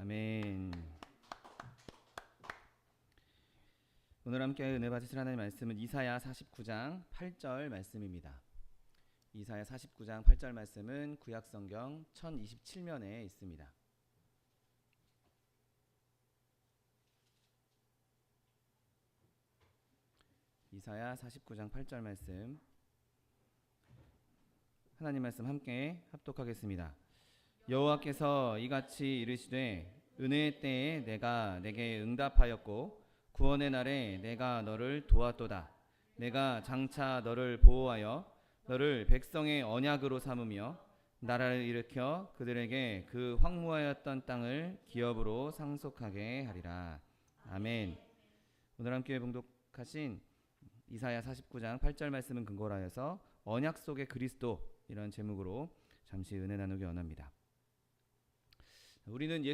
아멘. 오늘 함께 은혜 받으실 하나님의 말씀은 이사야 49장 8절 말씀입니다. 이사야 49장 8절 말씀은 구약성경 1027면에 있습니다. 이사야 49장 8절 말씀, 하나님 말씀 함께 합독하겠습니다. 여호와께서 이같이 이르시되 은혜의 때에 내가 내게 응답하였고 구원의 날에 내가 너를 도왔도다. 내가 장차 너를 보호하여 너를 백성의 언약으로 삼으며 나라를 일으켜 그들에게 그 황무하였던 땅을 기업으로 상속하게 하리라. 아멘. 오늘 함께 봉독하신 이사야 49장 8절 말씀은 근거로 하여서 언약 속의 그리스도 이런 제목으로 잠시 은혜 나누기 원합니다. 우리는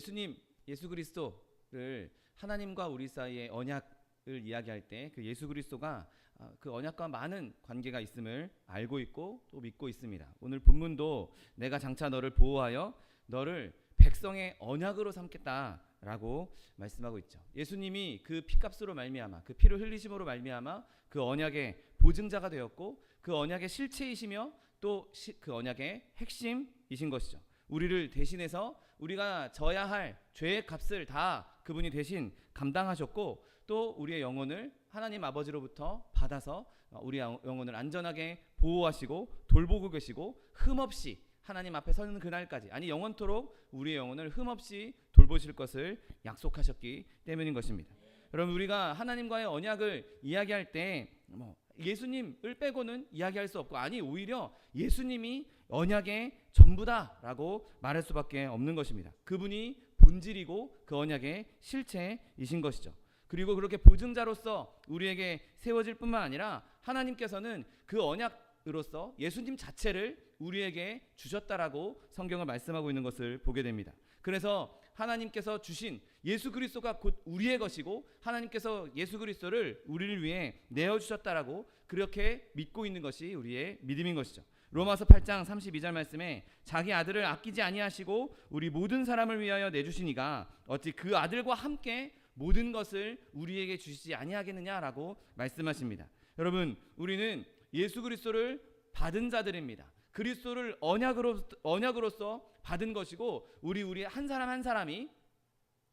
예수 그리스도를 하나님과 우리 사이의 언약을 이야기할 때 그 예수 그리스도가 그 언약과 많은 관계가 있음을 알고 있고 또 믿고 있습니다. 오늘 본문도 내가 장차 너를 보호하여 너를 백성의 언약으로 삼겠다라고 말씀하고 있죠. 예수님이 그 피값으로 말미암아 그 피를 흘리심으로 말미암아 그 언약의 보증자가 되었고 그 언약의 실체이시며 또 그 언약의 핵심이신 것이죠. 우리를 대신해서 우리가 져야 할 죄의 값을 다 그분이 대신 감당하셨고 또 우리의 영혼을 하나님 아버지로부터 받아서 우리 영혼을 안전하게 보호하시고 돌보고 계시고 흠없이 하나님 앞에 서는 그날까지 아니 영원토록 우리의 영혼을 흠없이 돌보실 것을 약속하셨기 때문인 것입니다. 여러분 우리가 하나님과의 언약을 이야기할 때 예수님을 빼고는 이야기할 수 없고 아니 오히려 예수님이 언약의 전부다라고 말할 수밖에 없는 것입니다. 그분이 본질이고 그 언약의 실체이신 것이죠. 그리고 그렇게 보증자로서 우리에게 세워질 뿐만 아니라 하나님께서는 그 언약으로서 예수님 자체를 우리에게 주셨다라고 성경을 말씀하고 있는 것을 보게 됩니다. 그래서 하나님께서 주신 예수 그리스도가 곧 우리의 것이고 하나님께서 예수 그리스도를 우리를 위해 내어주셨다라고 그렇게 믿고 있는 것이 우리의 믿음인 것이죠. 로마서 8장 32절 말씀에 자기 아들을 아끼지 아니하시고 우리 모든 사람을 위하여 내주시니가 어찌 그 아들과 함께 모든 것을 우리에게 주시지 아니하겠느냐라고 말씀하십니다. 여러분 우리는 예수 그리스도를 받은 자들입니다. 그리스도를 언약으로서 받은 것이고 우리 한 사람 한 사람이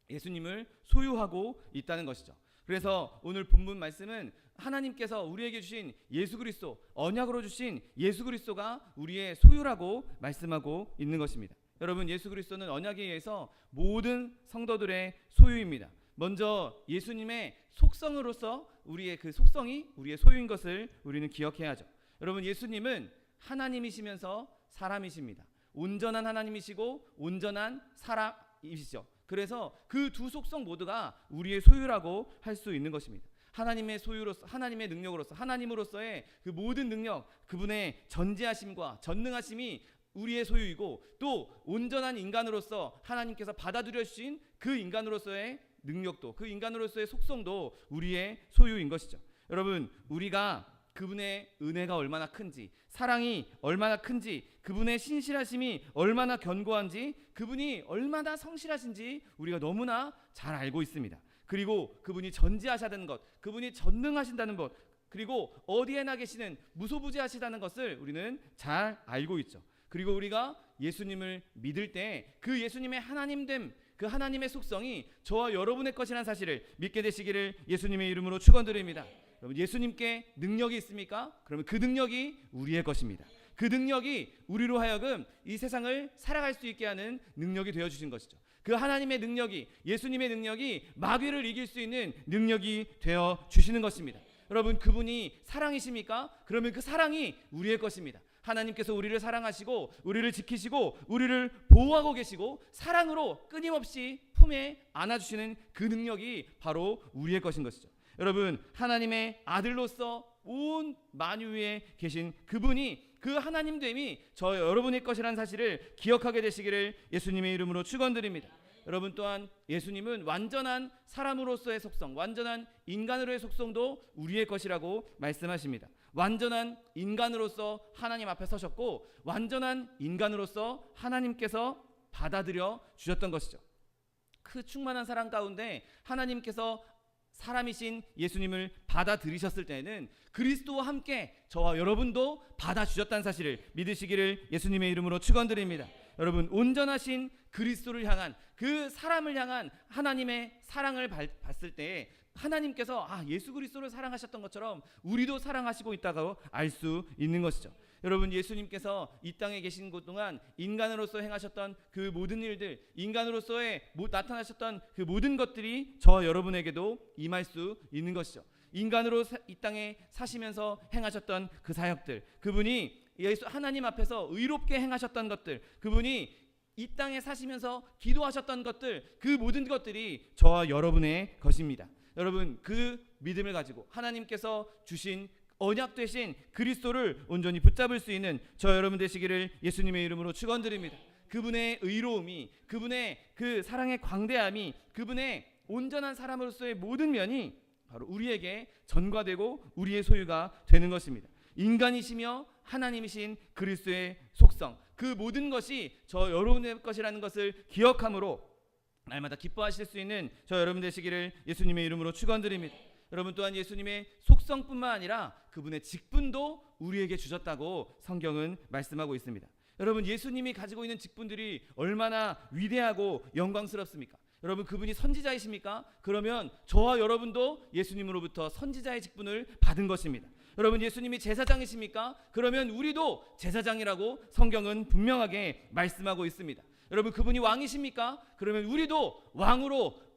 예수님을 소유하고 있다는 것이죠. 그래서 오늘 본문 말씀은 하나님께서 우리에게 주신 예수 그리스도, 언약으로 주신 예수 그리스도가 우리의 소유라고 말씀하고 있는 것입니다. 여러분 예수 그리스도는 언약에 의해서 모든 성도들의 소유입니다. 먼저 예수님의 속성으로서 우리의 그 속성이 우리의 소유인 것을 우리는 기억해야죠. 여러분 예수님은 하나님이시면서 사람이십니다. 온전한 하나님이시고 온전한 사람이시죠. 그래서 그 두 속성 모두가 우리의 소유라고 할 수 있는 것입니다. 하나님의 소유로서 하나님의 능력으로서 하나님으로서의 그 모든 능력 그분의 전지하심과 전능하심이 우리의 소유이고 또 온전한 인간으로서 하나님께서 받아들여 주신 그 인간으로서의 능력도 그 인간으로서의 속성도 우리의 소유인 것이죠. 여러분 우리가 그분의 은혜가 얼마나 큰지 사랑이 얼마나 큰지 그분의 신실하심이 얼마나 견고한지 그분이 얼마나 성실하신지 우리가 너무나 잘 알고 있습니다. 그리고 그분이 전지하시다는 것 그분이 전능하신다는 것 그리고 어디에나 계시는 무소부지하시다는 것을 우리는 잘 알고 있죠. 그리고 우리가 예수님을 믿을 때 그 예수님의 하나님됨 그 하나님의 속성이 저와 여러분의 것이라는 사실을 믿게 되시기를 예수님의 이름으로 축원드립니다. 여러분 예수님께 능력이 있습니까? 그러면 그 능력이 우리의 것입니다. 그 능력이 우리로 하여금 이 세상을 살아갈 수 있게 하는 능력이 되어주신 것이죠. 그 하나님의 능력이 예수님의 능력이 마귀를 이길 수 있는 능력이 되어주시는 것입니다. 여러분 그분이 사랑이십니까? 그러면 그 사랑이 우리의 것입니다. 하나님께서 우리를 사랑하시고 우리를 지키시고 우리를 보호하고 계시고 사랑으로 끊임없이 품에 안아주시는 그 능력이 바로 우리의 것인 것이죠. 여러분 하나님의 아들로서 온 만유 위에 계신 그분이 그 하나님됨이 저 여러분의 것이라는 사실을 기억하게 되시기를 예수님의 이름으로 축원드립니다. 여러분 또한 예수님은 완전한 사람으로서의 속성 완전한 인간으로의 속성도 우리의 것이라고 말씀하십니다. 완전한 인간으로서 하나님 앞에 서셨고 완전한 인간으로서 하나님께서 받아들여 주셨던 것이죠. 그 충만한 사랑 가운데 하나님께서 사람이신 예수님을 받아들이셨을 때에는 그리스도와 함께 저와 여러분도 받아주셨다는 사실을 믿으시기를 예수님의 이름으로 축원드립니다. 여러분, 온전하신 그리스도를 향한, 그 사람을 향한 하나님의 사랑을 봤을 때 하나님께서 예수 그리스도를 사랑하셨던 것처럼 우리도 사랑하시고 있다고 알 수 있는 것이죠. 여러분, 예수님께서 이 땅에 계신 것 동안 인간으로서 행하셨던 그 모든 일들, 인간으로서의 나타나셨던 그 모든 것들이 저와 여러분에게도 임할 수 있는 것이죠. 인간으로 이 땅에 사시면서 행하셨던 그 사역들, 그분이 하나님 앞에서 의롭게 행하셨던 것들, 그분이 이 땅에 사시면서 기도하셨던 것들, 그 모든 것들이 저와 여러분의 것입니다. 여러분, 그 믿음을 가지고 하나님께서 주신 언약 되신 그리스도를 온전히 붙잡을 수 있는 저 여러분 되시기를 예수님의 이름으로 축원드립니다. 그분의 의로움이, 그분의 그 사랑의 광대함이, 그분의 온전한 사람으로서의 모든 면이 바로 우리에게 전가되고 우리의 소유가 되는 것입니다. 인간이시며 하나님이신 그리스도의 속성, 그 모든 것이 저 여러분의 것이라는 것을 기억함으로 날마다 기뻐하실 수 있는 저 여러분 되시기를 예수님의 이름으로 축원드립니다. 여러분, 또한 예수님의 속성뿐만 아니라 그분의 직분도 우리에게 주셨다고 성경은 말씀하고 있습니다. 여러분, 예수님이 가지고 있는 직분들이 얼마나 위대하고 영광스럽습니까? 여러분, 그분이 선지자이십니까? 그러면 저와 여러분도 예수님으로부터 선지자의 직분을 받은 것입니다. 여러분, 예수님이 제사장이십니까? 그러면 우리도 제사장이라고 성경은 분명하게 말씀하고 있습니다. 여러분, 그분이 왕이십니까? 그러면 우리도 왕으로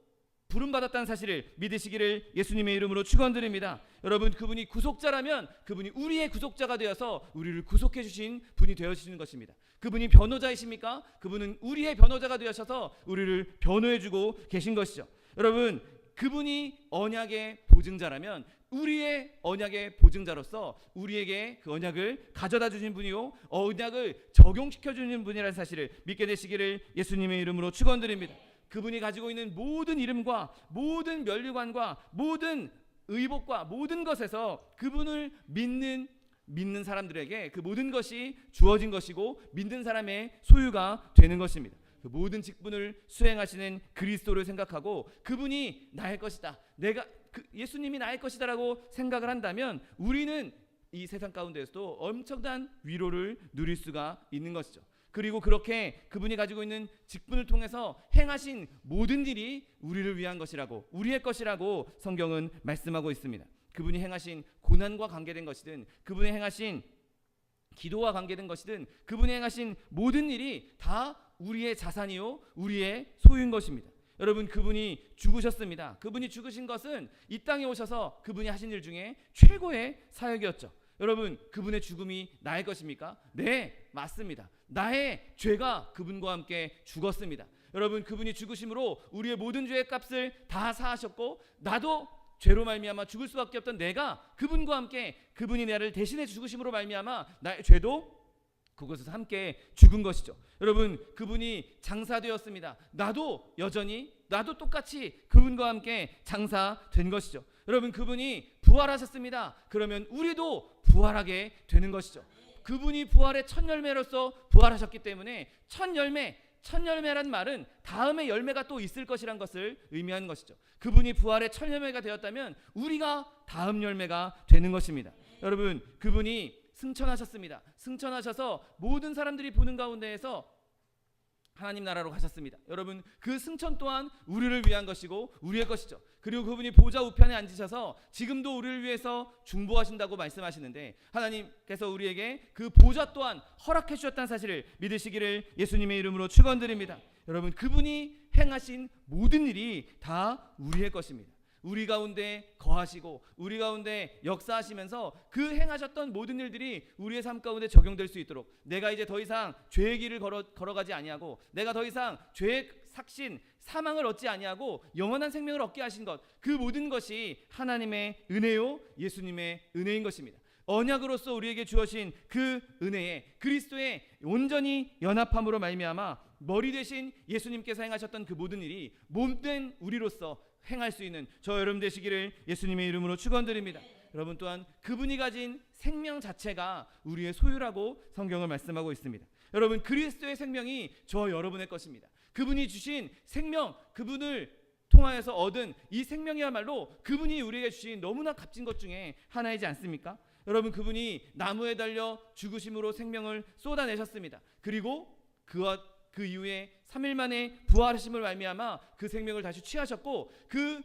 부름받았다는 사실을 믿으시기를 예수님의 이름으로 축원드립니다. 여러분, 그분이 구속자라면 그분이 우리의 구속자가 되어서 우리를 구속해 주신 분이 되어주시는 것입니다. 그분이 변호자이십니까? 그분은 우리의 변호자가 되어셔서 우리를 변호해 주고 계신 것이죠. 여러분, 그분이 언약의 보증자라면 우리의 언약의 보증자로서 우리에게 그 언약을 가져다 주신 분이요, 언약을 적용시켜 주는 분이라는 사실을 믿게 되시기를 예수님의 이름으로 축원드립니다. 그분이 가지고 있는 모든 이름과 모든 면류관과 모든 의복과 모든 것에서 그분을 믿는 사람들에게 그 모든 것이 주어진 것이고 믿는 사람의 소유가 되는 것입니다. 그 모든 직분을 수행하시는 그리스도를 생각하고 그분이 나의 것이다, 예수님이 나의 것이다라고 생각을 한다면 우리는 이 세상 가운데서도 엄청난 위로를 누릴 수가 있는 것이죠. 그리고 그렇게 그분이 가지고 있는 직분을 통해서 행하신 모든 일이 우리를 위한 것이라고, 우리의 것이라고 성경은 말씀하고 있습니다. 그분이 행하신 고난과 관계된 것이든, 그분이 행하신 기도와 관계된 것이든, 그분이 행하신 모든 일이 다 우리의 자산이요, 우리의 소유인 것입니다. 여러분, 그분이 죽으셨습니다. 그분이 죽으신 것은 이 땅에 오셔서 그분이 하신 일 중에 최고의 사역이었죠. 여러분, 그분의 죽음이 나의 것입니까? 네, 맞습니다. 나의 죄가 그분과 함께 죽었습니다. 여러분, 그분이 죽으심으로 우리의 모든 죄의 값을 다 사하셨고, 나도 죄로 말미암아 죽을 수밖에 없던 내가 그분과 함께, 그분이 나를 대신해 죽으심으로 말미암아 나의 죄도 그곳에서 함께 죽은 것이죠. 여러분, 그분이 장사되었습니다. 나도 똑같이 그분과 함께 장사된 것이죠. 여러분, 그분이 부활하셨습니다. 그러면 우리도 부활하게 되는 것이죠. 그분이 부활의 첫 열매로서 부활하셨기 때문에 첫 열매란 말은 다음에 열매가 또 있을 것이란 것을 의미하는 것이죠. 그분이 부활의 첫 열매가 되었다면 우리가 다음 열매가 되는 것입니다. 여러분, 그분이 승천하셨습니다. 승천하셔서 모든 사람들이 보는 가운데에서 하나님 나라로 가셨습니다. 여러분, 그 승천 또한 우리를 위한 것이고 우리의 것이죠. 그리고 그분이 보좌 우편에 앉으셔서 지금도 우리를 위해서 중보하신다고 말씀하시는데, 하나님께서 우리에게 그 보좌 또한 허락해 주셨다는 사실을 믿으시기를 예수님의 이름으로 축원드립니다. 여러분, 그분이 행하신 모든 일이 다 우리의 것입니다. 우리 가운데 거하시고 우리 가운데 역사하시면서 그 행하셨던 모든 일들이 우리의 삶 가운데 적용될 수 있도록, 내가 이제 더 이상 죄의 길을 걸어가지 아니하고, 내가 더 이상 죄의 삭신 사망을 얻지 아니하고 영원한 생명을 얻게 하신 것, 그 모든 것이 하나님의 은혜요, 예수님의 은혜인 것입니다. 언약으로서 우리에게 주어진 그 은혜에 그리스도의 온전히 연합함으로 말미암아 머리 되신 예수님께서 행하셨던 그 모든 일이 몸된 우리로서 행할 수 있는 저 여러분 되시기를 예수님의 이름으로 축원드립니다. 여러분, 또한 그분이 가진 생명 자체가 우리의 소유라고 성경을 말씀하고 있습니다. 여러분, 그리스도의 생명이 저 여러분의 것입니다. 그분이 주신 생명, 그분을 통하여서 얻은 이 생명이야말로 그분이 우리에게 주신 너무나 값진 것 중에 하나이지 않습니까? 여러분, 그분이 나무에 달려 죽으심으로 생명을 쏟아내셨습니다. 그리고 그 이후에 3일 만에 부활하심을 말미암아 그 생명을 다시 취하셨고, 그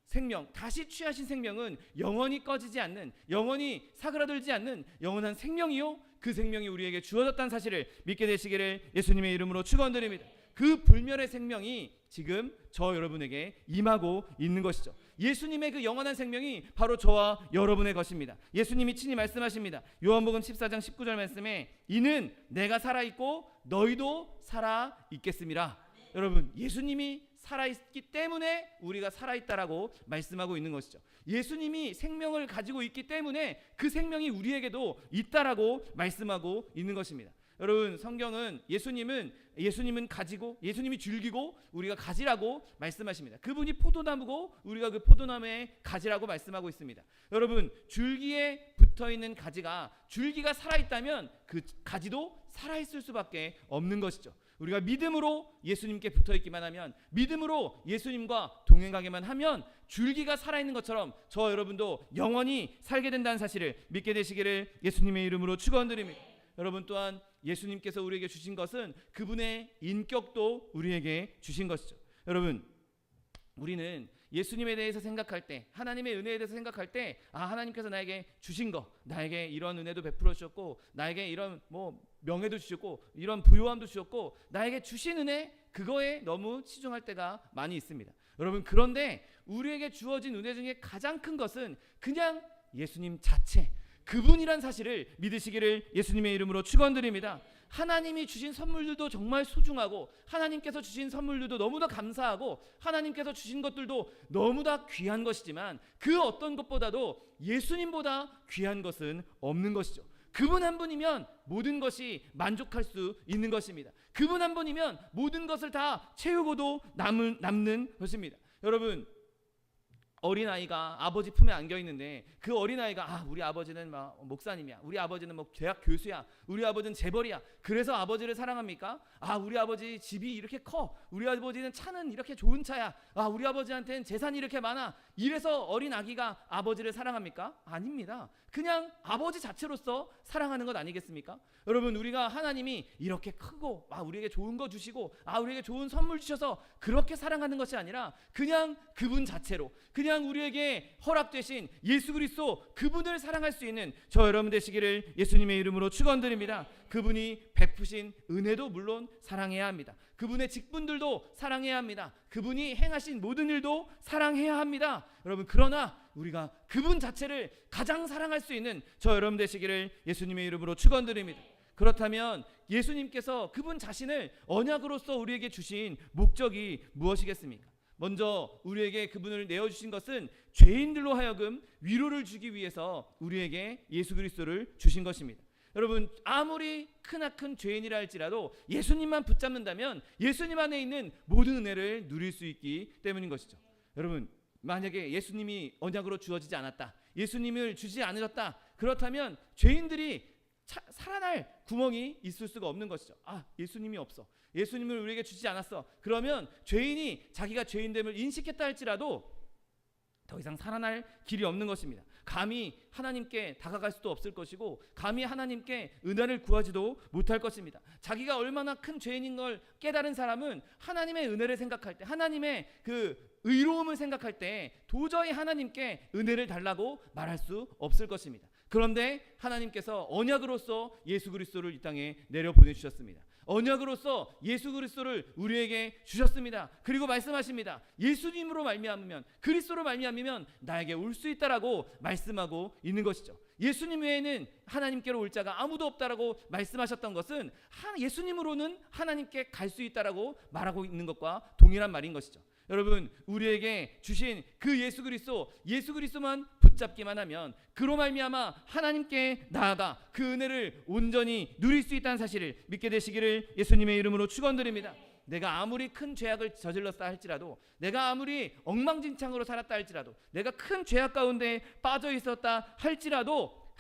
생명, 다시 취하신 생명은 영원히 꺼지지 않는, 영원히 사그라들지 않는 영원한 생명이요, 그 생명이 우리에게 주어졌다는 사실을 믿게 되시기를 예수님의 이름으로 축원드립니다. 그 불멸의 생명이 지금 저 여러분에게 임하고 있는 것이죠. 예수님의 그 영원한 생명이 바로 저와 여러분의 것입니다. 예수님이 친히 말씀하십니다. 요한복음 14장 19절 말씀에 이는 내가 살아있고 너희도 살아있겠음이라. 여러분, 예수님이 살아있기 때문에 우리가 살아있다라고 말씀하고 있는 것이죠. 예수님이 생명을 가지고 있기 때문에 그 생명이 우리에게도 있다라고 말씀하고 있는 것입니다. 여러분, 성경은 예수님은 가지고, 예수님이 줄기고 우리가 가지라고 말씀하십니다. 그분이 포도나무고 우리가 그 포도나무의 가지라고 말씀하고 있습니다. 여러분, 줄기에 붙어있는 가지가, 줄기가 살아있다면 그 가지도 살아있을 수밖에 없는 것이죠. 우리가 믿음으로 예수님께 붙어있기만 하면, 믿음으로 예수님과 동행하기만 하면 줄기가 살아있는 것처럼 저 여러분도 영원히 살게 된다는 사실을 믿게 되시기를 예수님의 이름으로 축원드립니다. 여러분, 또한 예수님께서 우리에게 주신 것은 그분의 인격도 우리에게 주신 것이죠. 여러분, 우리는 예수님에 대해서 생각할 때, 하나님의 은혜에 대해서 생각할 때, 하나님께서 나에게 주신 거, 나에게 이런 은혜도 베풀어 주셨고, 나에게 이런 명예도 주셨고, 이런 부요함도 주셨고, 나에게 주신 은혜, 그거에 너무 치중할 때가 많이 있습니다. 여러분, 그런데 우리에게 주어진 은혜 중에 가장 큰 것은 그냥 예수님 자체, 그분이란 사실을 믿으시기를 예수님의 이름으로 축원드립니다. 하나님이 주신 선물들도 정말 소중하고, 하나님께서 주신 선물들도 너무나 감사하고, 하나님께서 주신 것들도 너무나 귀한 것이지만 그 어떤 것보다도 예수님보다 귀한 것은 없는 것이죠. 그분 한 분이면 모든 것이 만족할 수 있는 것입니다. 그분 한 분이면 모든 것을 다 채우고도 남는 것입니다. 여러분, 어린아이가 아버지 품에 안겨 있는데 그 어린아이가 우리 아버지는 목사님이야, 우리 아버지는 대학 교수야, 우리 아버지는 재벌이야, 그래서 아버지를 사랑합니까? 우리 아버지 집이 이렇게 커, 우리 아버지는 차는 이렇게 좋은 차야, 우리 아버지한테는 재산이 이렇게 많아, 이래서 어린 아기가 아버지를 사랑합니까? 아닙니다. 그냥 아버지 자체로서 사랑하는 것 아니겠습니까? 여러분, 우리가 하나님이 이렇게 크고 우리에게 좋은 거 주시고 우리에게 좋은 선물 주셔서 그렇게 사랑하는 것이 아니라 그냥 그분 자체로, 그냥 우리에게 허락되신 예수 그리스도, 그분을 사랑할 수 있는 저 여러분 되시기를 예수님의 이름으로 축원드립니다. 그분이 베푸신 은혜도 물론 사랑해야 합니다. 그분의 직분들도 사랑해야 합니다. 그분이 행하신 모든 일도 사랑해야 합니다. 여러분, 그러나 우리가 그분 자체를 가장 사랑할 수 있는 저 여러분 되시기를 예수님의 이름으로 축원드립니다. 그렇다면 예수님께서 그분 자신을 언약으로서 우리에게 주신 목적이 무엇이겠습니까? 먼저 우리에게 그분을 내어주신 것은 죄인들로 하여금 위로를 주기 위해서 우리에게 예수 그리스도를 주신 것입니다. 여러분, 아무리 크나큰 죄인이라 할지라도 예수님만 붙잡는다면 예수님 안에 있는 모든 은혜를 누릴 수 있기 때문인 것이죠. 여러분, 만약에 예수님이 언약으로 주어지지 않았다, 예수님을 주지 않으셨다, 그렇다면 죄인들이 살아날 구멍이 있을 수가 없는 것이죠. 예수님이 없어, 예수님을 우리에게 주지 않았어, 그러면 죄인이 자기가 죄인됨을 인식했다 할지라도 더 이상 살아날 길이 없는 것입니다. 감히 하나님께 다가갈 수도 없을 것이고, 감히 하나님께 은혜를 구하지도 못할 것입니다. 자기가 얼마나 큰 죄인인 걸 깨달은 사람은 하나님의 은혜를 생각할 때, 하나님의 그 의로움을 생각할 때 도저히 하나님께 은혜를 달라고 말할 수 없을 것입니다. 그런데 하나님께서 언약으로서 예수 그리스도를 이 땅에 내려 보내주셨습니다. 언약으로서 예수 그리스도를 우리에게 주셨습니다. 그리고 말씀하십니다. 예수님으로 말미암으면, 그리스도로 말미암으면 나에게 올 수 있다라고 말씀하고 있는 것이죠. 예수님 외에는 하나님께로 올 자가 아무도 없다라고 말씀하셨던 것은 예수님으로는 하나님께 갈 수 있다라고 말하고 있는 것과 동일한 말인 것이죠. 여러분, 우리에게 주신 그 예수 그리스도만 붙잡기만 하면 그로 말미암아 하나님께 나아가 그 은혜를 온전히 누릴 수 있다는 사실을 믿게 되시기를 예수님의 이름으로 축원드립니다. 내가 아무리 큰 죄악을 저질렀다 할지라도, 내가 아무리 엉망진창으로 살았다 할지라도, 내가 큰 죄악 가운데 빠져 있었다 할지라도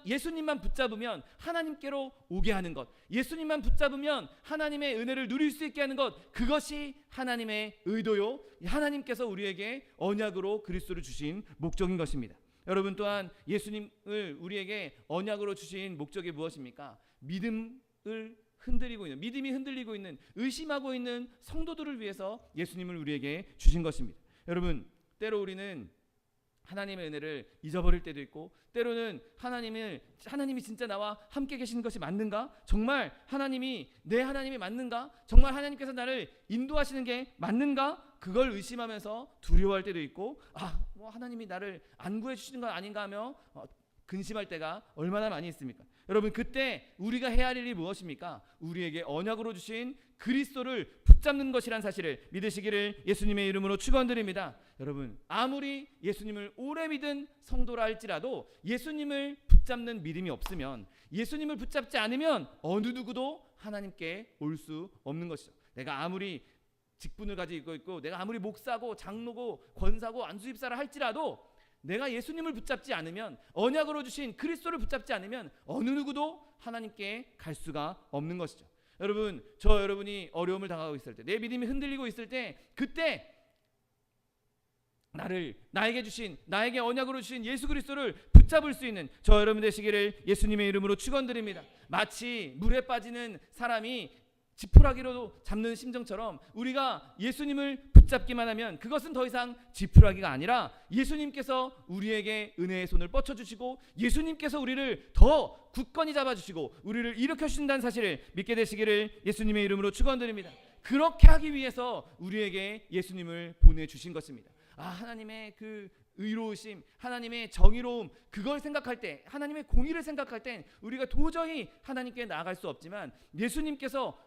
예수님만 붙잡으면 하나님께로 오게 하는 것, 예수님만 붙잡으면 하나님의 은혜를 누릴 수 있게 하는 것, 그것이 하나님의 의도요, 하나님께서 우리에게 언약으로 그리스도를 주신 목적인 것입니다. 여러분, 또한 예수님을 우리에게 언약으로 주신 목적이 무엇입니까? 믿음이 흔들리고 있는, 의심하고 있는 성도들을 위해서 예수님을 우리에게 주신 것입니다. 여러분, 때로 우리는 하나님의 은혜를 잊어버릴 때도 있고, 때로는 하나님이 진짜 나와 함께 계시는 것이 맞는가? 정말 내 하나님이 맞는가? 정말 하나님께서 나를 인도하시는 게 맞는가? 그걸 의심하면서 두려워할 때도 있고, 하나님이 나를 안 구해주시는 건 아닌가 하며 근심할 때가 얼마나 많이 있습니까? 여러분, 그때 우리가 해야 할 일이 무엇입니까? 우리에게 언약으로 주신 그리스도를 붙잡는 것이란 사실을 믿으시기를 예수님의 이름으로 축원드립니다. 여러분, 아무리 예수님을 오래 믿은 성도라 할지라도 예수님을 붙잡는 믿음이 없으면, 예수님을 붙잡지 않으면 어느 누구도 하나님께 올 수 없는 것이죠. 내가 아무리 직분을 가지고 있고, 내가 아무리 목사고 장로고 권사고 안수집사라 할지라도 내가 예수님을 붙잡지 않으면, 언약으로 주신 그리스도를 붙잡지 않으면 어느 누구도 하나님께 갈 수가 없는 것이죠. 여러분, 여러분이 어려움을 당하고 있을 때, 내 믿음이 흔들리고 있을 때, 그때 나에게 언약으로 주신 예수 그리스도를 붙잡을 수 있는 여러분 되시기를 예수님의 이름으로 축원드립니다. 마치 물에 빠지는 사람이 지푸라기로 잡는 심정처럼 우리가 예수님을 붙잡기만 하면 그것은 더 이상 지푸라기가 아니라 예수님께서 우리에게 은혜의 손을 뻗쳐주시고, 예수님께서 우리를 더 굳건히 잡아주시고 우리를 일으켜 주신다는 사실을 믿게 되시기를 예수님의 이름으로 축원드립니다. 그렇게 하기 위해서 우리에게 예수님을 보내주신 것입니다. 하나님의 그 의로우심, 하나님의 정의로움, 그걸 생각할 때, 하나님의 공의를 생각할 땐 우리가 도저히 하나님께 나아갈 수 없지만, 예수님께서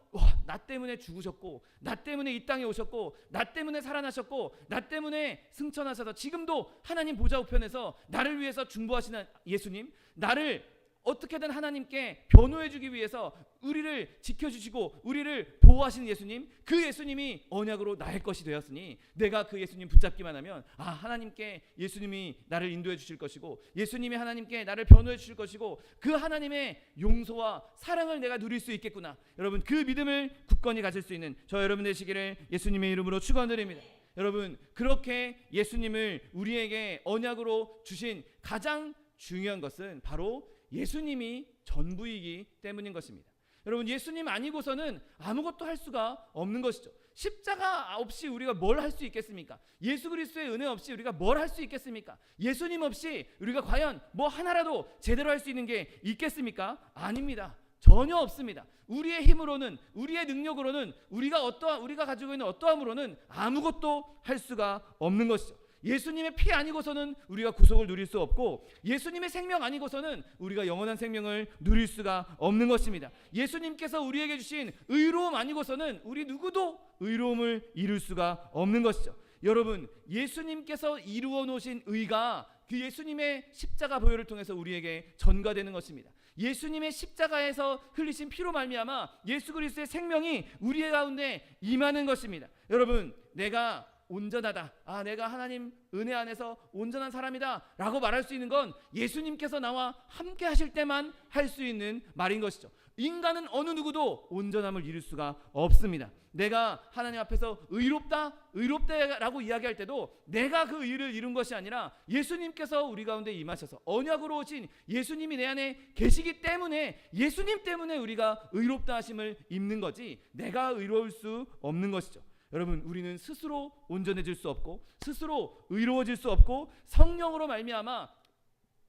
나 때문에 죽으셨고, 나 때문에 이 땅에 오셨고, 나 때문에 살아나셨고, 나 때문에 승천하셔서 지금도 하나님 보좌 우편에서 나를 위해서 중보하시는 예수님, 나를 어떻게든 하나님께 변호해주기 위해서 우리를 지켜주시고 우리를 보호하시는 예수님, 그 예수님이 언약으로 나의 것이 되었으니 내가 그 예수님 붙잡기만 하면 하나님께 예수님이 나를 인도해 주실 것이고, 예수님이 하나님께 나를 변호해 주실 것이고, 그 하나님의 용서와 사랑을 내가 누릴 수 있겠구나. 여러분, 그 믿음을 굳건히 가질 수 있는 여러분 되시기를 예수님의 이름으로 축원드립니다. 여러분, 그렇게 예수님을 우리에게 언약으로 주신 가장 중요한 것은 바로 예수님이 전부이기 때문인 것입니다. 여러분, 예수님 아니고서는 아무것도 할 수가 없는 것이죠. 십자가 없이 우리가 뭘 할 수 있겠습니까? 예수 그리스도의 은혜 없이 우리가 뭘 할 수 있겠습니까? 예수님 없이 우리가 과연 뭐 하나라도 제대로 할 수 있는 게 있겠습니까? 아닙니다. 전혀 없습니다. 우리의 힘으로는, 우리의 능력으로는, 우리가 가지고 있는 어떠함으로는 아무것도 할 수가 없는 것이죠. 예수님의 피 아니고서는 우리가 구속을 누릴 수 없고, 예수님의 생명 아니고서는 우리가 영원한 생명을 누릴 수가 없는 것입니다. 예수님께서 우리에게 주신 의로움 아니고서는 우리 누구도 의로움을 이룰 수가 없는 것이죠. 여러분, 예수님께서 이루어 놓으신 의가 그 예수님의 십자가 보혈을 통해서 우리에게 전가되는 것입니다. 예수님의 십자가에서 흘리신 피로 말미암아 예수 그리스도의 생명이 우리의 가운데 임하는 것입니다. 여러분, 내가 온전하다, 내가 하나님 은혜 안에서 온전한 사람이다 라고 말할 수 있는 건 예수님께서 나와 함께 하실 때만 할 수 있는 말인 것이죠. 인간은 어느 누구도 온전함을 이룰 수가 없습니다. 내가 하나님 앞에서 의롭다라고 이야기할 때도 내가 그 의를 이룬 것이 아니라 예수님께서 우리 가운데 임하셔서 언약으로 오신 예수님이 내 안에 계시기 때문에, 예수님 때문에 우리가 의롭다 하심을 입는 거지 내가 의로울 수 없는 것이죠. 여러분, 우리는 스스로 온전해질 수 없고, 스스로 의로워질 수 없고, 성령으로 말미암아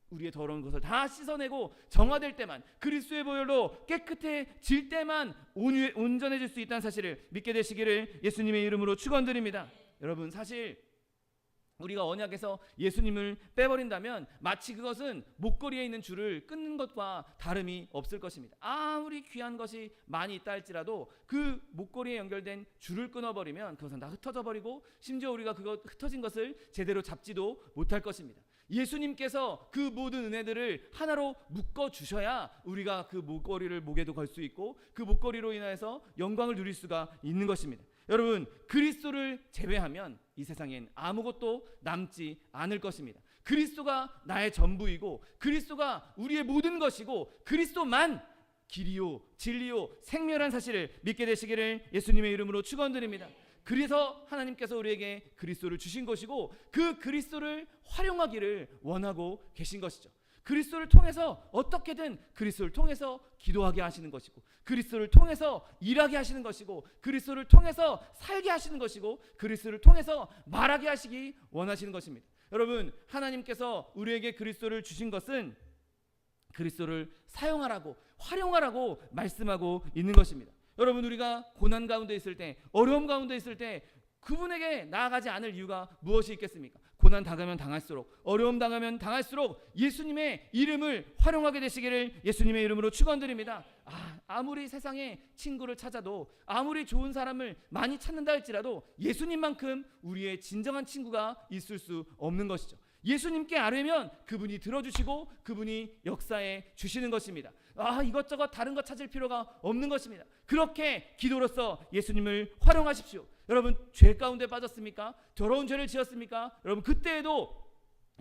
우리의 더러운 것을 다 씻어내고 정화될 때만, 그리스도의 보혈로 깨끗해질 때만 온전해질 수 있다는 사실을 믿게 되시기를 예수님의 이름으로 축원드립니다. 여러분, 사실 우리가 언약에서 예수님을 빼버린다면 마치 그것은 목걸이에 있는 줄을 끊는 것과 다름이 없을 것입니다. 아무리 귀한 것이 많이 있다 할지라도 그 목걸이에 연결된 줄을 끊어버리면 그것은 다 흩어져 버리고, 심지어 우리가 그것 흩어진 것을 제대로 잡지도 못할 것입니다. 예수님께서 그 모든 은혜들을 하나로 묶어 주셔야 우리가 그 목걸이를 목에도 걸 수 있고, 그 목걸이로 인해서 영광을 누릴 수가 있는 것입니다. 여러분, 그리스도를 제외하면 이 세상엔 아무것도 남지 않을 것입니다. 그리스도가 나의 전부이고 그리스도가 우리의 모든 것이고 그리스도만 길이요 진리요 생명이라는 사실을 믿게 되시기를 예수님의 이름으로 축원드립니다. 그래서 하나님께서 우리에게 그리스도를 주신 것이고 그 그리스도를 활용하기를 원하고 계신 것이죠. 그리스도를 통해서 어떻게든 그리스도를 통해서 기도하게 하시는 것이고 그리스도를 통해서 일하게 하시는 것이고 그리스도를 통해서 살게 하시는 것이고 그리스도를 통해서 말하게 하시기 원하시는 것입니다. 여러분, 하나님께서 우리에게 그리스도를 주신 것은 그리스도를 사용하라고 활용하라고 말씀하고 있는 것입니다. 여러분, 우리가 고난 가운데 있을 때, 어려움 가운데 있을 때 그분에게 나아가지 않을 이유가 무엇이 있겠습니까? 고난 당하면 당할수록, 어려움 당하면 당할수록 예수님의 이름을 활용하게 되시기를 예수님의 이름으로 축원드립니다. 아무리 세상에 친구를 찾아도, 아무리 좋은 사람을 많이 찾는다 할지라도 예수님만큼 우리의 진정한 친구가 있을 수 없는 것이죠. 예수님께 아뢰면 그분이 들어주시고 그분이 역사해 주시는 것입니다. 이것저것 다른 것 찾을 필요가 없는 것입니다. 그렇게 기도로서 예수님을 활용하십시오. 여러분, 죄 가운데 빠졌습니까? 더러운 죄를 지었습니까? 여러분, 그때에도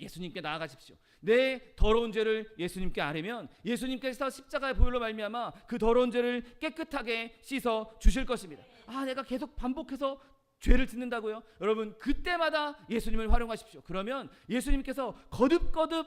예수님께 나아가십시오. 내 더러운 죄를 예수님께 아뢰면 예수님께서 십자가의 보혈로 말미암아 그 더러운 죄를 깨끗하게 씻어 주실 것입니다. 내가 계속 반복해서 죄를 짓는다고요? 여러분, 그때마다 예수님을 활용하십시오. 그러면 예수님께서 거듭거듭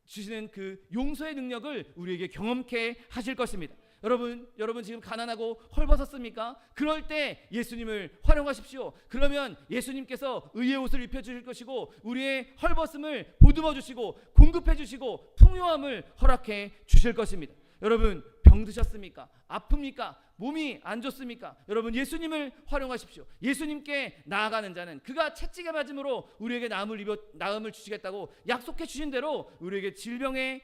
주시는 그 용서의 능력을 우리에게 경험케 하실 것입니다. 여러분 지금 가난하고 헐벗었습니까? 그럴 때 예수님을 활용하십시오. 그러면 예수님께서 의의 옷을 입혀주실 것이고 우리의 헐벗음을 보듬어 주시고 공급해 주시고 풍요함을 허락해 주실 것입니다. 여러분, 병드셨습니까? 아픕니까? 몸이 안 좋습니까? 여러분, 예수님을 활용하십시오. 예수님께 나아가는 자는 그가 채찍에 맞음으로 우리에게 나음을 주시겠다고 약속해 주신 대로 우리에게 질병의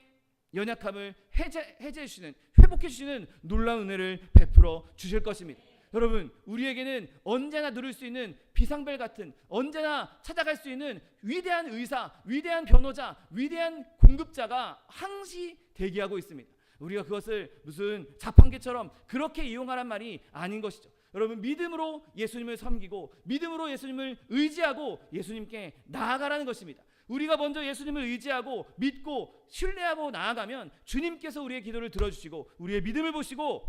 연약함을 해제해 주시는, 회복해 주시는 놀라운 은혜를 베풀어 주실 것입니다. 여러분, 우리에게는 언제나 누릴 수 있는 비상벨 같은, 언제나 찾아갈 수 있는 위대한 의사, 위대한 변호자, 위대한 공급자가 항시 대기하고 있습니다. 우리가 그것을 무슨 자판기처럼 그렇게 이용하란 말이 아닌 것이죠. 여러분, 믿음으로 예수님을 섬기고 믿음으로 예수님을 의지하고 예수님께 나아가라는 것입니다. 우리가 먼저 예수님을 의지하고 믿고 신뢰하고 나아가면 주님께서 우리의 기도를 들어주시고 우리의 믿음을 보시고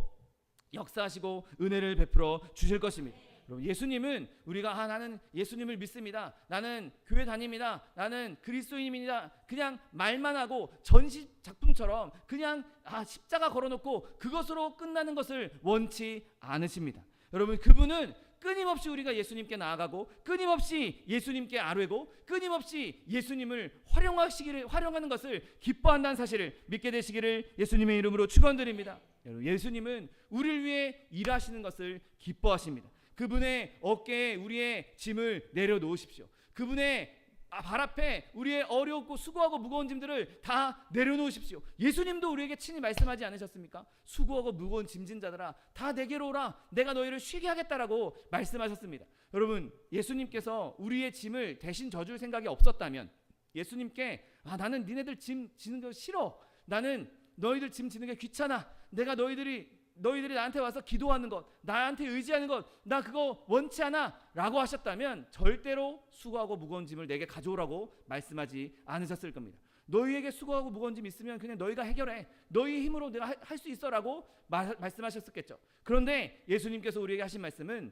역사하시고 은혜를 베풀어 주실 것입니다. 여러분, 예수님은 우리가 나는 예수님을 믿습니다, 나는 교회 다닙니다, 나는 그리스도인입니다, 그냥 말만 하고 전시 작품처럼 그냥 십자가 걸어놓고 그것으로 끝나는 것을 원치 않으십니다. 여러분, 그분은 끊임없이 우리가 예수님께 나아가고 끊임없이 예수님께 아뢰고 끊임없이 예수님을 활용하는 것을 기뻐한다는 사실을 믿게 되시기를 예수님의 이름으로 축원드립니다. 여러분, 예수님은 우리를 위해 일하시는 것을 기뻐하십니다. 그분의 어깨에 우리의 짐을 내려놓으십시오. 그분의 발 앞에 우리의 어렵고 수고하고 무거운 짐들을 다 내려놓으십시오. 예수님도 우리에게 친히 말씀하지 않으셨습니까? 수고하고 무거운 짐진 자들아 다 내게로 오라, 내가 너희를 쉬게 하겠다라고 말씀하셨습니다. 여러분, 예수님께서 우리의 짐을 대신 져줄 생각이 없었다면 예수님께 나는 니네들 짐 지는 거 싫어, 나는 너희들 짐 지는 게 귀찮아, 내가 너희들이 나한테 와서 기도하는 것, 나한테 의지하는 것, 나 그거 원치 않아 라고 하셨다면 절대로 수고하고 무거운 짐을 내게 가져오라고 말씀하지 않으셨을 겁니다. 너희에게 수고하고 무거운 짐 있으면 그냥 너희가 해결해, 너희 힘으로 내가 할 수 있어 라고 말씀하셨겠죠. 그런데 예수님께서 우리에게 하신 말씀은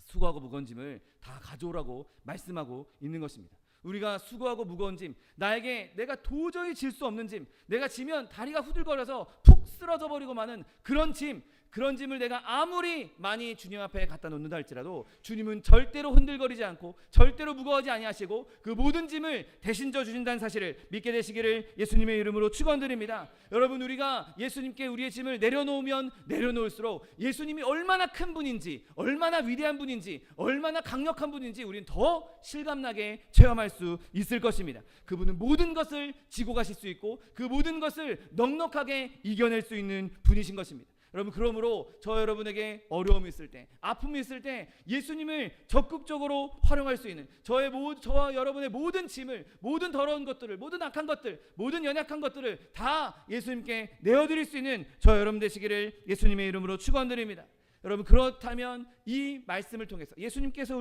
수고하고 무거운 짐을 다 가져오라고 말씀하고 있는 것입니다. 우리가 수고하고 무거운 짐, 내가 도저히 질 수 없는 짐, 내가 지면 다리가 후들거려서 푹 쓰러져 버리고 마는 그런 짐을 내가 아무리 많이 주님 앞에 갖다 놓는다 할지라도 주님은 절대로 흔들거리지 않고 절대로 무거워하지 아니하시고 그 모든 짐을 대신 져 주신다는 사실을 믿게 되시기를 예수님의 이름으로 축원드립니다. 여러분, 우리가 예수님께 우리의 짐을 내려놓으면 내려놓을수록 예수님이 얼마나 큰 분인지, 얼마나 위대한 분인지, 얼마나 강력한 분인지 우리는 더 실감나게 체험할 수 있을 것입니다. 그분은 모든 것을 지고 가실 수 있고 그 모든 것을 넉넉하게 이겨낼 수 있는 분이신 것입니다. 여러분, 그러므로 저 여러분에게 어려움이 있을 때, 아픔이 있을 때 예수님을 적극적으로 활용할 수 있는 저와 여러분의 모든 짐을, 모든 더러운 것들을, 모든 악한 것들, 모든 연약한 것들을 다 예수님께 내어드릴 수 있는 저 여러분 되시기를 예수님의 이름으로 축원드립니다. 여러분, 그렇다면 이 말씀을 통해서 예수님을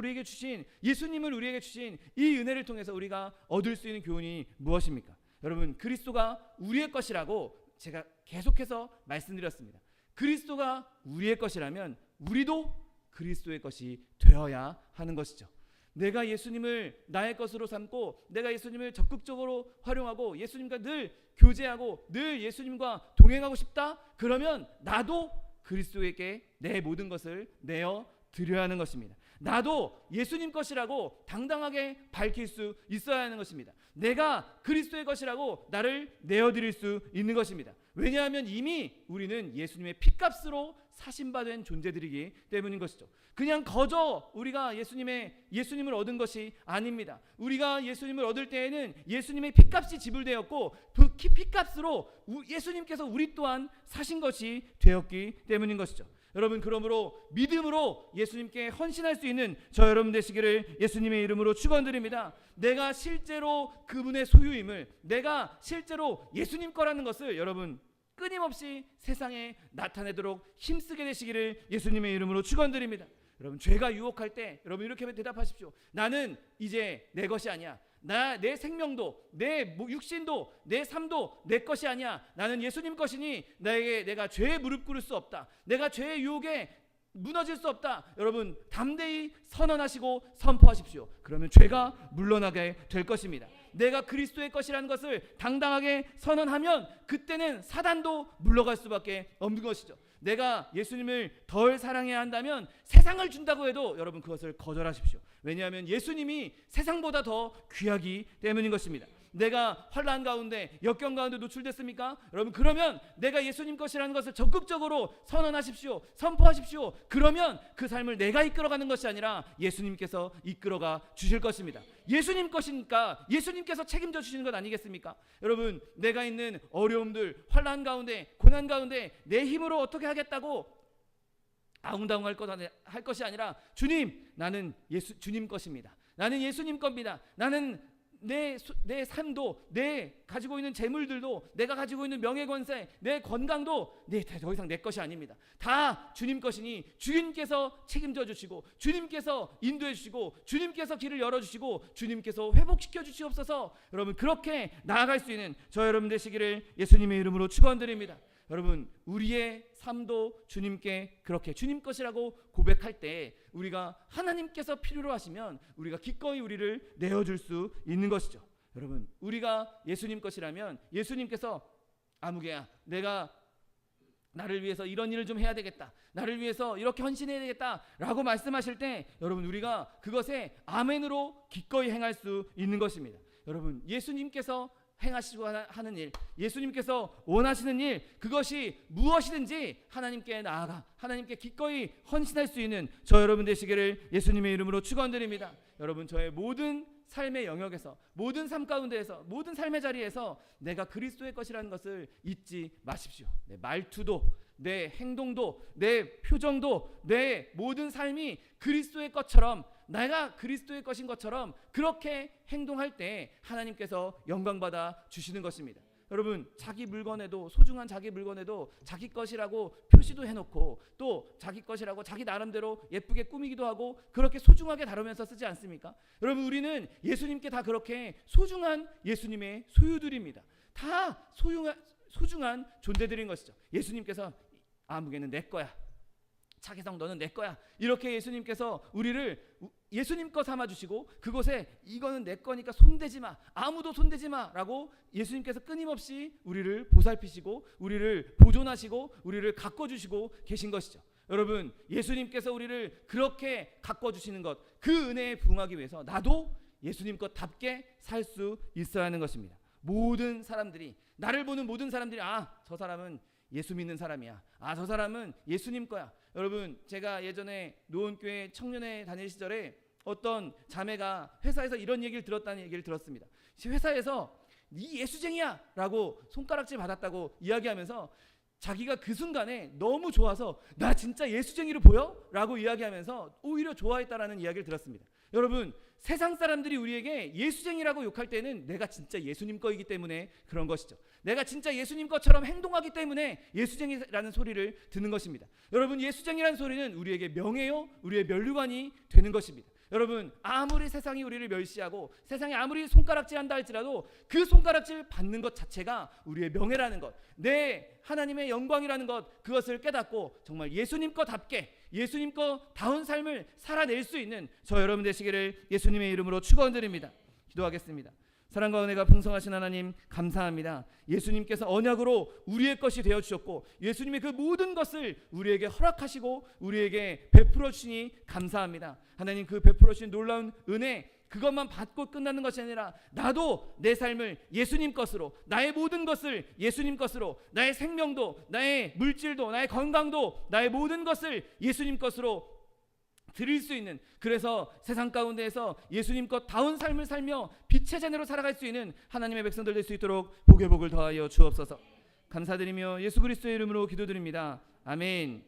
우리에게 주신 이 은혜를 통해서 우리가 얻을 수 있는 교훈이 무엇입니까? 여러분, 그리스도가 우리의 것이라고 제가 계속해서 말씀드렸습니다. 그리스도가 우리의 것이라면 우리도 그리스도의 것이 되어야 하는 것이죠. 내가 예수님을 나의 것으로 삼고 내가 예수님을 적극적으로 활용하고 예수님과 늘 교제하고 늘 예수님과 동행하고 싶다? 그러면 나도 그리스도에게 내 모든 것을 내어 드려야 하는 것입니다. 나도 예수님 것이라고 당당하게 밝힐 수 있어야 하는 것입니다. 내가 그리스도의 것이라고 나를 내어드릴 수 있는 것입니다. 왜냐하면 이미 우리는 예수님의 피값으로 사신받은 존재들이기 때문인 것이죠. 그냥 거저 우리가 예수님을 얻은 것이 아닙니다. 우리가 예수님을 얻을 때에는 예수님의 피값이 지불되었고 그 피값으로 예수님께서 우리 또한 사신 것이 되었기 때문인 것이죠. 여러분, 그러므로 믿음으로 예수님께 헌신할 수 있는 저 여러분 되시기를 예수님의 이름으로 축원드립니다. 내가 실제로 그분의 소유임을, 내가 실제로 예수님 거라는 것을 여러분 끊임없이 세상에 나타내도록 힘쓰게 되시기를 예수님의 이름으로 축원드립니다. 여러분, 죄가 유혹할 때 여러분 이렇게 대답하십시오. 나는 이제 내 것이 아니야. 내 생명도, 내 육신도, 내 삶도 내 것이 아니야. 나는 예수님 것이니 내가 죄에 무릎 꿇을 수 없다. 내가 죄의 유혹에 무너질 수 없다. 여러분, 담대히 선언하시고 선포하십시오. 그러면 죄가 물러나게 될 것입니다. 내가 그리스도의 것이라는 것을 당당하게 선언하면 그때는 사단도 물러갈 수밖에 없는 것이죠. 내가 예수님을 덜 사랑해야 한다면 세상을 준다고 해도 여러분 그것을 거절하십시오. 왜냐하면 예수님이 세상보다 더 귀하기 때문인 것입니다. 내가 환난 가운데, 역경 가운데 노출됐습니까? 여러분, 그러면 내가 예수님 것이라는 것을 적극적으로 선언하십시오. 선포하십시오. 그러면 그 삶을 내가 이끌어가는 것이 아니라 예수님께서 이끌어가 주실 것입니다. 예수님 것이니까 예수님께서 책임져 주시는 것 아니겠습니까? 여러분, 내가 있는 어려움들, 환난 가운데, 고난 가운데 내 힘으로 어떻게 하겠다고 아웅다웅할 것이 아니라 주님, 나는 주님 것입니다. 나는 예수님 겁니다. 나는 내 삶도, 내 가지고 있는 재물들도, 내가 가지고 있는 명예 권세, 내 건강도 더 이상 내 것이 아닙니다. 다 주님 것이니 주님께서 책임져 주시고, 주님께서 인도해 주시고, 주님께서 길을 열어 주시고, 주님께서 회복시켜 주시옵소서. 여러분, 그렇게 나아갈 수 있는 저 여러분 되시기를 예수님의 이름으로 축원드립니다. 여러분, 우리의 삶도 주님께 그렇게 주님 것이라고 고백할 때 우리가 하나님께서 필요로 하시면 우리가 기꺼이 우리를 내어줄 수 있는 것이죠. 여러분, 우리가 예수님 것이라면 예수님께서 아무개야, 내가 나를 위해서 이런 일을 좀 해야 되겠다, 나를 위해서 이렇게 헌신해야 되겠다 라고 말씀하실 때 여러분, 우리가 그것에 아멘으로 기꺼이 행할 수 있는 것입니다. 여러분, 예수님께서 행하시고 하는 일, 예수님께서 원하시는 일, 그것이 무엇이든지 하나님께 나아가 하나님께 기꺼이 헌신할 수 있는 저 여러분 되시기를 예수님의 이름으로 축원드립니다. 여러분, 저의 모든 삶의 영역에서, 모든 삶 가운데에서, 모든 삶의 자리에서 내가 그리스도의 것이라는 것을 잊지 마십시오. 내 말투도, 내 행동도, 내 표정도, 내 모든 삶이 그리스도의 것처럼, 내가 그리스도의 것인 것처럼 그렇게 행동할 때 하나님께서 영광받아 주시는 것입니다. 여러분, 자기 물건에도, 소중한 자기 물건에도 자기 것이라고 표시도 해놓고 또 자기 것이라고 자기 나름대로 예쁘게 꾸미기도 하고 그렇게 소중하게 다루면서 쓰지 않습니까? 여러분, 우리는 예수님께 다 그렇게 소중한 예수님의 소유들입니다. 다 소중한 존재들인 것이죠. 예수님께서 아무개는 내 거야, 차기성 너는 내 거야, 이렇게 예수님께서 우리를 예수님 거 삼아주시고 그곳에 이거는 내 거니까 손대지 마, 아무도 손대지 마라고 예수님께서 끊임없이 우리를 보살피시고 우리를 보존하시고 우리를 가꿔주시고 계신 것이죠. 여러분, 예수님께서 우리를 그렇게 가꿔주시는 것, 그 은혜에 부응하기 위해서 나도 예수님 것답게 살 수 있어야 하는 것입니다. 모든 사람들이, 나를 보는 모든 사람들이 저 사람은 예수 믿는 사람이야, 저 사람은 예수님 거야. 여러분, 제가 예전에 노원교회 청년회 다닐 시절에 어떤 자매가 회사에서 이런 얘기를 들었다는 얘기를 들었습니다. 회사에서 네 예수쟁이야 라고 손가락질 받았다고 이야기하면서 자기가 그 순간에 너무 좋아서 나 진짜 예수쟁이로 보여? 라고 이야기하면서 오히려 좋아했다라는 이야기를 들었습니다. 여러분, 세상 사람들이 우리에게 예수쟁이라고 욕할 때는 내가 진짜 예수님 거이기 때문에 그런 것이죠. 내가 진짜 예수님 것처럼 행동하기 때문에 예수쟁이라는 소리를 듣는 것입니다. 여러분, 예수쟁이라는 소리는 우리에게 명예요, 우리의 면류관이 되는 것입니다. 여러분, 아무리 세상이 우리를 멸시하고 세상이 아무리 손가락질한다 할지라도 그 손가락질 받는 것 자체가 우리의 명예라는 것, 내 하나님의 영광이라는 것, 그것을 깨닫고 정말 예수님 거답게 예수님 거다운 삶을 살아낼 수 있는 저 여러분 되시기를 예수님의 이름으로 축원드립니다. 기도하겠습니다. 사랑과 은혜가 풍성하신 하나님, 감사합니다. 예수님께서 언약으로 우리의 것이 되어주셨고 예수님의 그 모든 것을 우리에게 허락하시고 우리에게 베풀어 주시니 감사합니다. 하나님, 그 베풀어 주신 놀라운 은혜, 그것만 받고 끝나는 것이 아니라 나도 내 삶을 예수님 것으로, 나의 모든 것을 예수님 것으로, 나의 생명도, 나의 물질도, 나의 건강도, 나의 모든 것을 예수님 것으로 드릴 수 있는, 그래서 세상 가운데에서 예수님 것다운 삶을 살며 빛의 자녀로 살아갈 수 있는 하나님의 백성들 될 수 있도록 복의 복을 더하여 주옵소서. 감사드리며 예수 그리스도의 이름으로 기도드립니다. 아멘.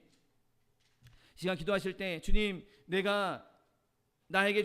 시간 기도하실 때 주님, 내가 나에게